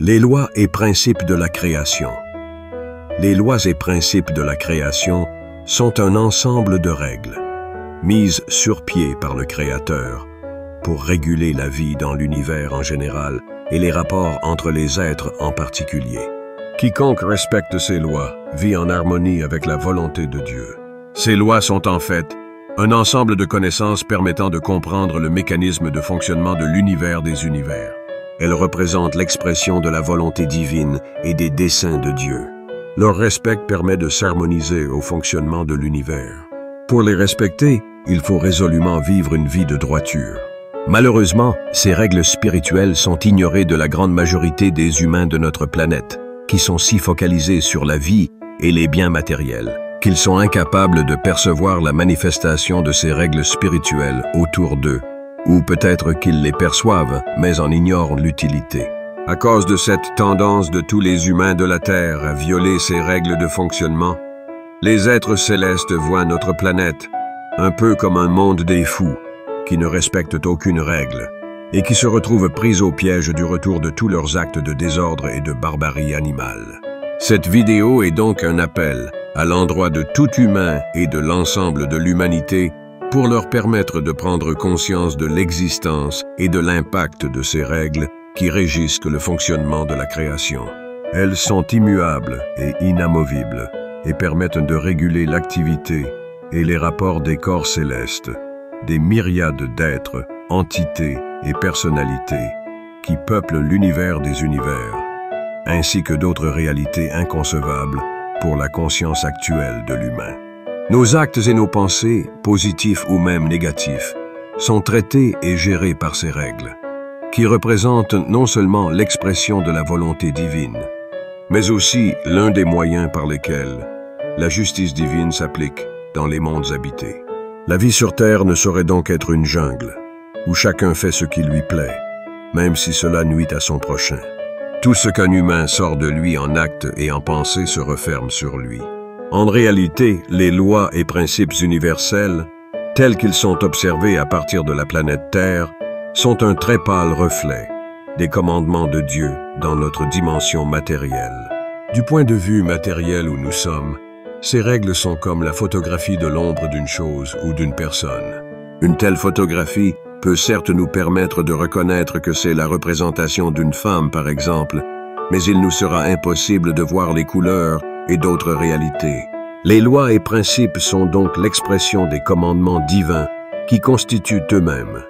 Les lois et principes de la création. Les lois et principes de la création sont un ensemble de règles, mises sur pied par le Créateur, pour réguler la vie dans l'univers en général et les rapports entre les êtres en particulier. Quiconque respecte ces lois vit en harmonie avec la volonté de Dieu. Ces lois sont en fait un ensemble de connaissances permettant de comprendre le mécanisme de fonctionnement de l'univers des univers. Elles représentent l'expression de la volonté divine et des desseins de Dieu. Leur respect permet de s'harmoniser au fonctionnement de l'univers. Pour les respecter, il faut résolument vivre une vie de droiture. Malheureusement, ces règles spirituelles sont ignorées de la grande majorité des humains de notre planète, qui sont si focalisés sur la vie et les biens matériels, qu'ils sont incapables de percevoir la manifestation de ces règles spirituelles autour d'eux, ou peut-être qu'ils les perçoivent, mais en ignorent l'utilité. À cause de cette tendance de tous les humains de la Terre à violer ces règles de fonctionnement, les êtres célestes voient notre planète un peu comme un monde des fous, qui ne respectent aucune règle, et qui se retrouvent pris au piège du retour de tous leurs actes de désordre et de barbarie animale. Cette vidéo est donc un appel à l'endroit de tout humain et de l'ensemble de l'humanité pour leur permettre de prendre conscience de l'existence et de l'impact de ces règles qui régissent le fonctionnement de la création. Elles sont immuables et inamovibles et permettent de réguler l'activité et les rapports des corps célestes, des myriades d'êtres, entités et personnalités qui peuplent l'univers des univers, ainsi que d'autres réalités inconcevables pour la conscience actuelle de l'humain. Nos actes et nos pensées, positifs ou même négatifs, sont traités et gérés par ces règles, qui représentent non seulement l'expression de la volonté divine, mais aussi l'un des moyens par lesquels la justice divine s'applique dans les mondes habités. La vie sur Terre ne saurait donc être une jungle, où chacun fait ce qui lui plaît, même si cela nuit à son prochain. Tout ce qu'un humain sort de lui en acte et en pensée se referme sur lui. En réalité, les lois et principes universels, tels qu'ils sont observés à partir de la planète Terre, sont un très pâle reflet des commandements de Dieu dans notre dimension matérielle. Du point de vue matériel où nous sommes, ces règles sont comme la photographie de l'ombre d'une chose ou d'une personne. Une telle photographie peut certes nous permettre de reconnaître que c'est la représentation d'une femme, par exemple, mais il nous sera impossible de voir les couleurs et d'autres réalités. Les lois et principes sont donc l'expression des commandements divins qui constituent eux-mêmes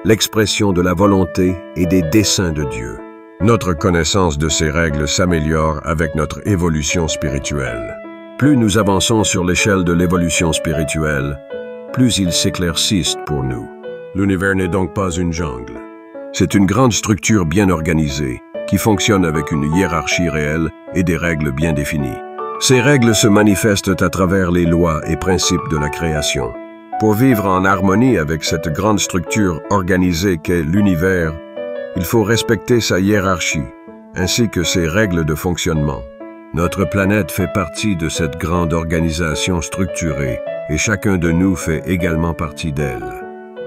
l'expression de la volonté et des desseins de Dieu. Notre connaissance de ces règles s'améliore avec notre évolution spirituelle. Plus nous avançons sur l'échelle de l'évolution spirituelle, plus ils s'éclaircissent pour nous. L'univers n'est donc pas une jungle. C'est une grande structure bien organisée qui fonctionne avec une hiérarchie réelle et des règles bien définies. Ces règles se manifestent à travers les lois et principes de la création. Pour vivre en harmonie avec cette grande structure organisée qu'est l'univers, il faut respecter sa hiérarchie, ainsi que ses règles de fonctionnement. Notre planète fait partie de cette grande organisation structurée et chacun de nous fait également partie d'elle.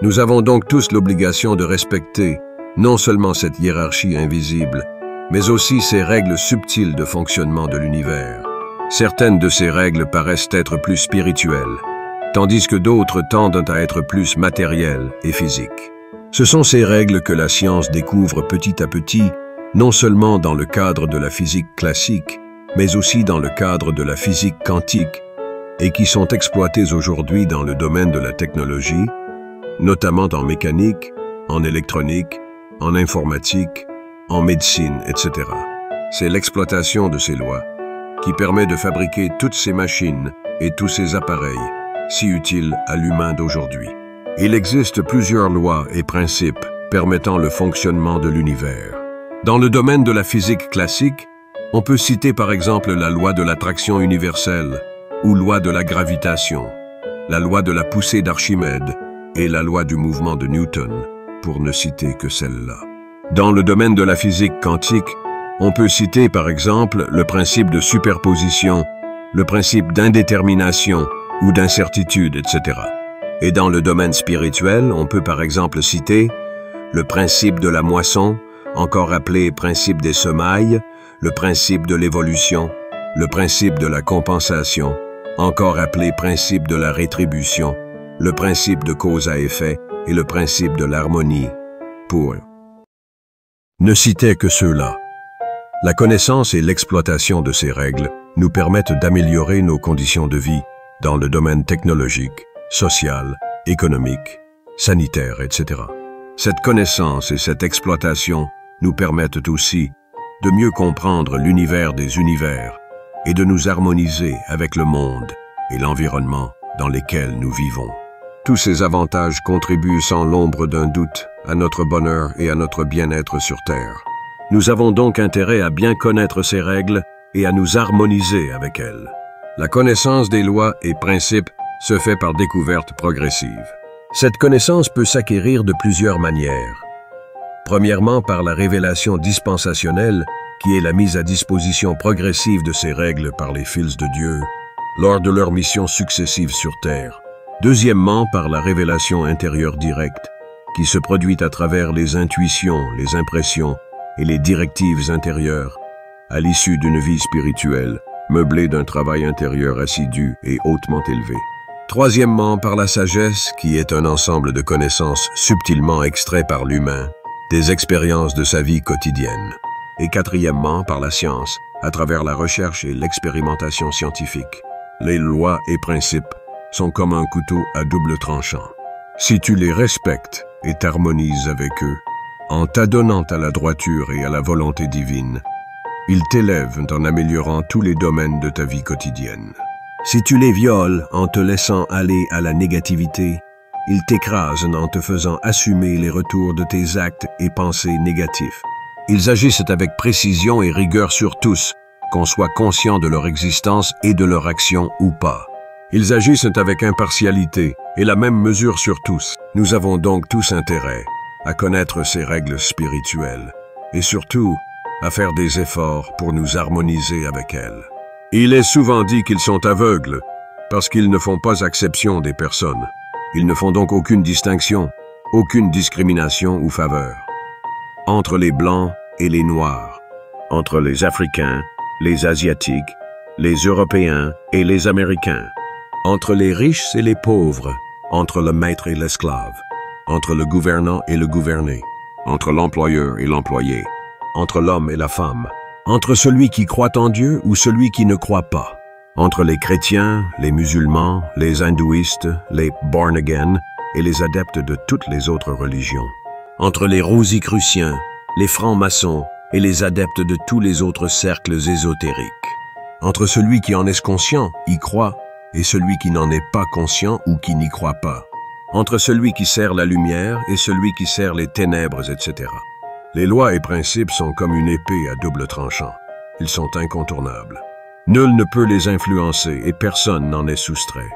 Nous avons donc tous l'obligation de respecter non seulement cette hiérarchie invisible, mais aussi ces règles subtiles de fonctionnement de l'univers. Certaines de ces règles paraissent être plus spirituelles, tandis que d'autres tendent à être plus matérielles et physiques. Ce sont ces règles que la science découvre petit à petit, non seulement dans le cadre de la physique classique, mais aussi dans le cadre de la physique quantique, et qui sont exploitées aujourd'hui dans le domaine de la technologie, notamment en mécanique, en électronique, en informatique, en médecine, etc. C'est l'exploitation de ces lois qui permet de fabriquer toutes ces machines et tous ces appareils si utiles à l'humain d'aujourd'hui. Il existe plusieurs lois et principes permettant le fonctionnement de l'univers. Dans le domaine de la physique classique, on peut citer par exemple la loi de l'attraction universelle ou loi de la gravitation, la loi de la poussée d'Archimède et la loi du mouvement de Newton, pour ne citer que celle-là. Dans le domaine de la physique quantique, on peut citer par exemple le principe de superposition, le principe d'indétermination ou d'incertitude, etc. Et dans le domaine spirituel, on peut par exemple citer le principe de la moisson, encore appelé principe des semailles, le principe de l'évolution, le principe de la compensation, encore appelé principe de la rétribution, le principe de cause à effet et le principe de l'harmonie, pour ne citer que ceux-là. La connaissance et l'exploitation de ces règles nous permettent d'améliorer nos conditions de vie dans le domaine technologique, social, économique, sanitaire, etc. Cette connaissance et cette exploitation nous permettent aussi de mieux comprendre l'univers des univers et de nous harmoniser avec le monde et l'environnement dans lesquels nous vivons. Tous ces avantages contribuent sans l'ombre d'un doute à notre bonheur et à notre bien-être sur Terre. Nous avons donc intérêt à bien connaître ces règles et à nous harmoniser avec elles. La connaissance des lois et principes se fait par découverte progressive. Cette connaissance peut s'acquérir de plusieurs manières. Premièrement, par la révélation dispensationnelle, qui est la mise à disposition progressive de ces règles par les fils de Dieu, lors de leurs missions successives sur Terre. Deuxièmement, par la révélation intérieure directe, qui se produit à travers les intuitions, les impressions et les directives intérieures, à l'issue d'une vie spirituelle, meublée d'un travail intérieur assidu et hautement élevé. Troisièmement, par la sagesse, qui est un ensemble de connaissances subtilement extraites par l'humain, des expériences de sa vie quotidienne. Et quatrièmement, par la science, à travers la recherche et l'expérimentation scientifique. Les lois et principes sont comme un couteau à double tranchant. Si tu les respectes et t'harmonises avec eux, en t'adonnant à la droiture et à la volonté divine, ils t'élèvent en améliorant tous les domaines de ta vie quotidienne. Si tu les violes en te laissant aller à la négativité, ils t'écrasent en te faisant assumer les retours de tes actes et pensées négatifs. Ils agissent avec précision et rigueur sur tous, qu'on soit conscient de leur existence et de leur action ou pas. Ils agissent avec impartialité et la même mesure sur tous. Nous avons donc tous intérêt à connaître ces règles spirituelles et surtout à faire des efforts pour nous harmoniser avec elles. Il est souvent dit qu'ils sont aveugles parce qu'ils ne font pas exception des personnes. Ils ne font donc aucune distinction, aucune discrimination ou faveur entre les Blancs et les Noirs, entre les Africains, les Asiatiques, les Européens et les Américains, entre les riches et les pauvres, entre le maître et l'esclave, entre le gouvernant et le gouverné, entre l'employeur et l'employé, entre l'homme et la femme, entre celui qui croit en Dieu ou celui qui ne croit pas, entre les chrétiens, les musulmans, les hindouistes, les born-again et les adeptes de toutes les autres religions, entre les rosicruciens, les francs-maçons et les adeptes de tous les autres cercles ésotériques, entre celui qui en est conscient, y croit, et celui qui n'en est pas conscient ou qui n'y croit pas, entre celui qui sert la lumière et celui qui sert les ténèbres, etc. Les lois et principes sont comme une épée à double tranchant. Ils sont incontournables. Nul ne peut les influencer et personne n'en est soustrait.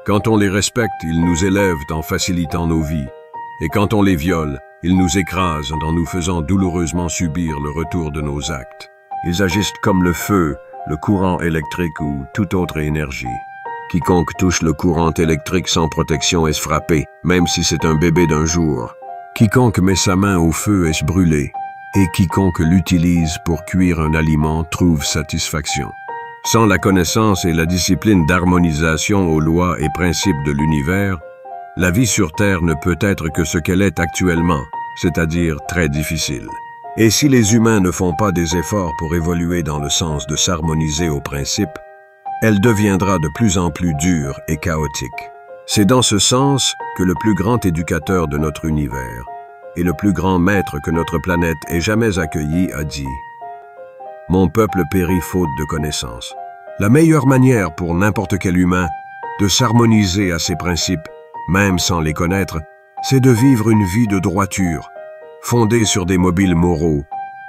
Quand on les respecte, ils nous élèvent en facilitant nos vies. Et quand on les viole, ils nous écrasent en nous faisant douloureusement subir le retour de nos actes. Ils agissent comme le feu, le courant électrique ou toute autre énergie. Quiconque touche le courant électrique sans protection est frappé, même si c'est un bébé d'un jour. Quiconque met sa main au feu est brûlé, et quiconque l'utilise pour cuire un aliment trouve satisfaction. Sans la connaissance et la discipline d'harmonisation aux lois et principes de l'univers, la vie sur Terre ne peut être que ce qu'elle est actuellement, c'est-à-dire très difficile. Et si les humains ne font pas des efforts pour évoluer dans le sens de s'harmoniser aux principes, elle deviendra de plus en plus dure et chaotique. C'est dans ce sens que le plus grand éducateur de notre univers et le plus grand maître que notre planète ait jamais accueilli a dit « Mon peuple périt faute de connaissances ». La meilleure manière pour n'importe quel humain de s'harmoniser à ses principes, même sans les connaître, c'est de vivre une vie de droiture, fondée sur des mobiles moraux,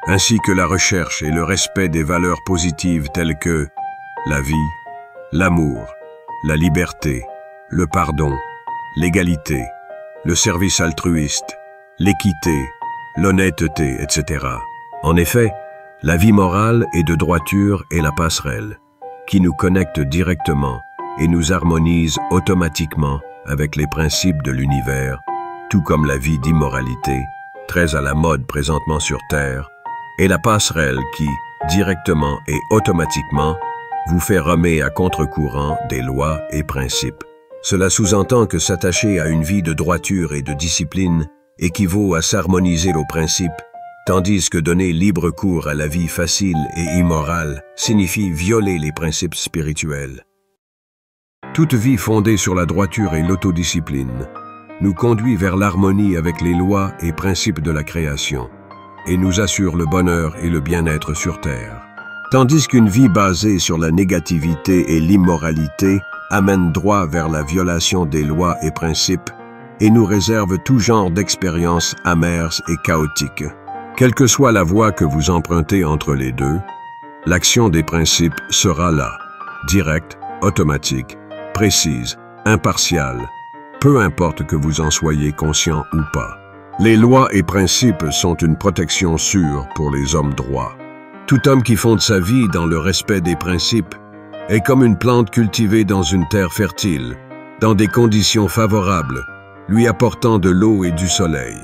ainsi que la recherche et le respect des valeurs positives telles que la vie, l'amour, la liberté, le pardon, l'égalité, le service altruiste, l'équité, l'honnêteté, etc. En effet, la vie morale et de droiture est la passerelle, qui nous connecte directement et nous harmonise automatiquement avec les principes de l'univers, tout comme la vie d'immoralité très à la mode présentement sur Terre, est la passerelle qui, directement et automatiquement, vous fait ramer à contre-courant des lois et principes. Cela sous-entend que s'attacher à une vie de droiture et de discipline équivaut à s'harmoniser aux principes, tandis que donner libre cours à la vie facile et immorale signifie violer les principes spirituels. Toute vie fondée sur la droiture et l'autodiscipline nous conduit vers l'harmonie avec les lois et principes de la création et nous assure le bonheur et le bien-être sur Terre. Tandis qu'une vie basée sur la négativité et l'immoralité amène droit vers la violation des lois et principes et nous réserve tout genre d'expériences amères et chaotiques. Quelle que soit la voie que vous empruntez entre les deux, l'action des principes sera là, directe, automatique, précise, impartiale, peu importe que vous en soyez conscient ou pas. Les lois et principes sont une protection sûre pour les hommes droits. Tout homme qui fonde sa vie dans le respect des principes est comme une plante cultivée dans une terre fertile, dans des conditions favorables, lui apportant de l'eau et du soleil.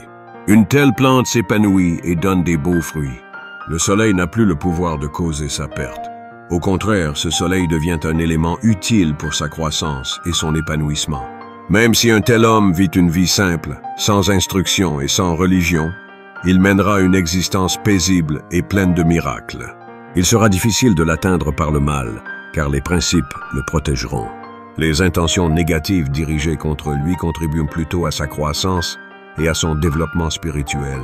Une telle plante s'épanouit et donne des beaux fruits. Le soleil n'a plus le pouvoir de causer sa perte. Au contraire, ce soleil devient un élément utile pour sa croissance et son épanouissement. Même si un tel homme vit une vie simple, sans instruction et sans religion, il mènera une existence paisible et pleine de miracles. Il sera difficile de l'atteindre par le mal, car les principes le protégeront. Les intentions négatives dirigées contre lui contribuent plutôt à sa croissance et à son développement spirituel,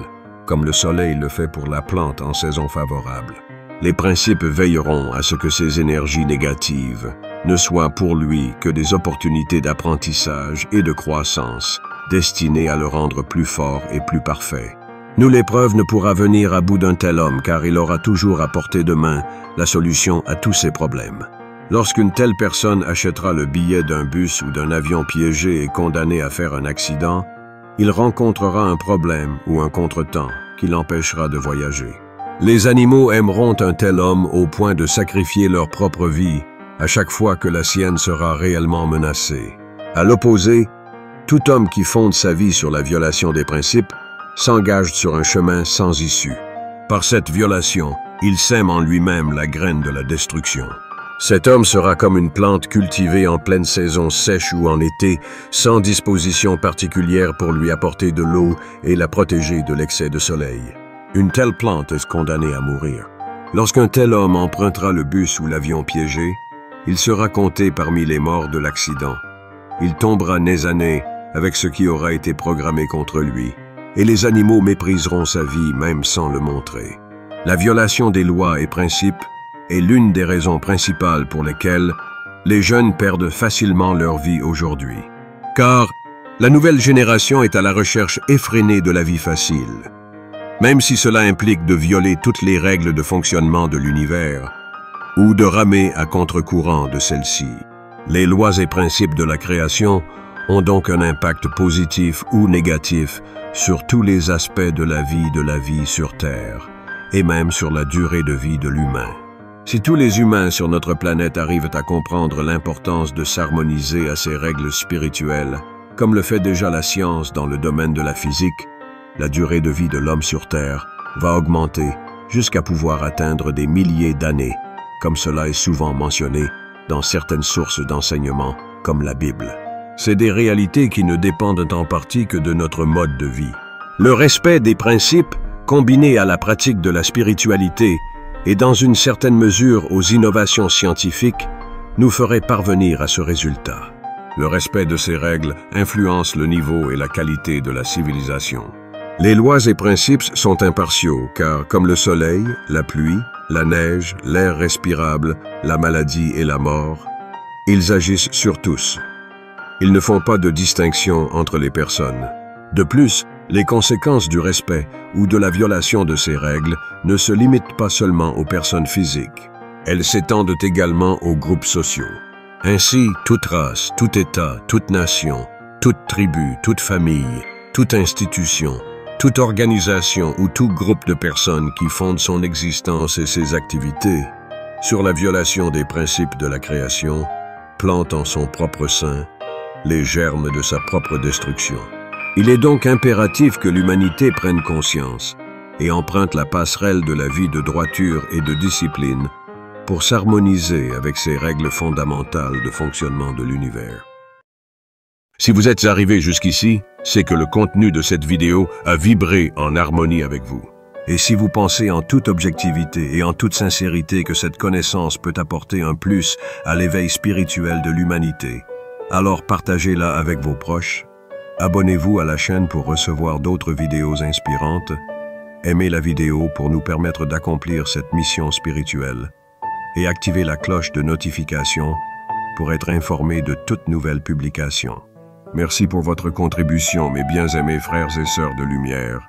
comme le soleil le fait pour la plante en saison favorable. Les principes veilleront à ce que ces énergies négatives ne soient pour lui que des opportunités d'apprentissage et de croissance, destinées à le rendre plus fort et plus parfait. Nulle épreuve ne pourra venir à bout d'un tel homme, car il aura toujours à portée de main la solution à tous ses problèmes. Lorsqu'une telle personne achètera le billet d'un bus ou d'un avion piégé et condamné à faire un accident, il rencontrera un problème ou un contretemps qui l'empêchera de voyager. Les animaux aimeront un tel homme au point de sacrifier leur propre vie à chaque fois que la sienne sera réellement menacée. À l'opposé, tout homme qui fonde sa vie sur la violation des principes s'engage sur un chemin sans issue. Par cette violation, il sème en lui-même la graine de la destruction. Cet homme sera comme une plante cultivée en pleine saison sèche ou en été, sans disposition particulière pour lui apporter de l'eau et la protéger de l'excès de soleil. Une telle plante est condamnée à mourir. Lorsqu'un tel homme empruntera le bus ou l'avion piégé, il sera compté parmi les morts de l'accident. Il tombera nez à nez avec ce qui aura été programmé contre lui, et les animaux mépriseront sa vie même sans le montrer. La violation des lois et principes est l'une des raisons principales pour lesquelles les jeunes perdent facilement leur vie aujourd'hui. Car la nouvelle génération est à la recherche effrénée de la vie facile. Même si cela implique de violer toutes les règles de fonctionnement de l'univers ou de ramer à contre-courant de celle-ci. Les lois et principes de la création ont donc un impact positif ou négatif sur tous les aspects de la vie sur Terre, et même sur la durée de vie de l'humain. Si tous les humains sur notre planète arrivent à comprendre l'importance de s'harmoniser à ces règles spirituelles, comme le fait déjà la science dans le domaine de la physique, la durée de vie de l'homme sur Terre va augmenter jusqu'à pouvoir atteindre des milliers d'années, comme cela est souvent mentionné dans certaines sources d'enseignement, comme la Bible. C'est des réalités qui ne dépendent en partie que de notre mode de vie. Le respect des principes, combiné à la pratique de la spiritualité et dans une certaine mesure aux innovations scientifiques, nous ferait parvenir à ce résultat. Le respect de ces règles influence le niveau et la qualité de la civilisation. Les lois et principes sont impartiaux, car comme le soleil, la pluie, la neige, l'air respirable, la maladie et la mort, ils agissent sur tous. Ils ne font pas de distinction entre les personnes. De plus, les conséquences du respect ou de la violation de ces règles ne se limitent pas seulement aux personnes physiques. Elles s'étendent également aux groupes sociaux. Ainsi, toute race, tout État, toute nation, toute tribu, toute famille, toute institution, toute organisation ou tout groupe de personnes qui fondent son existence et ses activités sur la violation des principes de la création, plante en son propre sein les germes de sa propre destruction. Il est donc impératif que l'humanité prenne conscience et emprunte la passerelle de la vie de droiture et de discipline pour s'harmoniser avec ces règles fondamentales de fonctionnement de l'univers. Si vous êtes arrivé jusqu'ici, c'est que le contenu de cette vidéo a vibré en harmonie avec vous. Et si vous pensez en toute objectivité et en toute sincérité que cette connaissance peut apporter un plus à l'éveil spirituel de l'humanité, alors partagez-la avec vos proches, abonnez-vous à la chaîne pour recevoir d'autres vidéos inspirantes, aimez la vidéo pour nous permettre d'accomplir cette mission spirituelle et activez la cloche de notification pour être informé de toute nouvelle publication. Merci pour votre contribution, mes bien-aimés frères et sœurs de lumière.